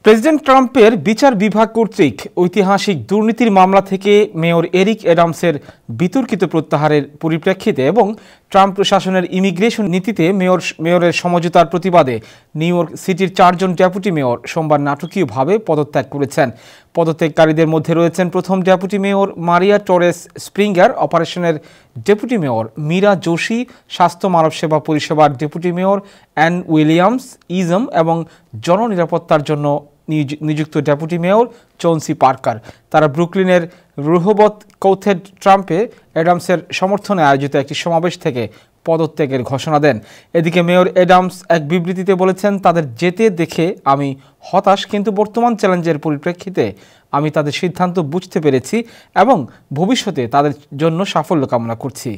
President ট্রাম্পের বিচার বিভাগ কর্তৃক ঐতিহাসিক দুর্নীতির মামলা থেকে মেয়র এরিক অ্যাডামসের বিতর্কিত প্রত্যাহারের পরিপ্রেক্ষিতে এবং ট্রাম্প প্রশাসনের ইমিগ্রেশন নীতিতে মেয়রের সমঝোতার প্রতিবাদে নিউ ইয়র্ক সিটির 4 জন ডেপুটি মেয়র সোমবার নাটকীয়ভাবে পদত্যাগ করেছেন। পদত্যাগকারীদের মধ্যে রয়েছেন প্রথম ডেপুটি মেয়র মারিয়া টোরেস স্প্রিঙ্গার, অপারেশনের ডেপুটি মেয়র মীরা যোশী, স্বাস্থ্য মানব সেবা পরিষেবার deputy mayor an Williams ism এবং জননিরাপত্তার জন্য নিযুক্ত ডেপুটি মেয়র চৌন্সি পার্কার। তারা ব্রুকলিনের রোহবত কৌথেড ট্রাম্পে অ্যাডামসের সমর্থনে আয়োজিত একটি সমাবেশ থেকে পদত্যাগের ঘোষণা দেন। এদিকে মেয়র অ্যাডামস এক বিবৃতিতে বলেছেন, তাদের যেতে দেখে আমি হতাশ, কিন্তু বর্তমান চ্যালেঞ্জের পরিপ্রেক্ষিতে আমি তাদের সিদ্ধান্ত বুঝতে পেরেছি এবং ভবিষ্যতে তাদের জন্য সাফল্য কামনা করছি।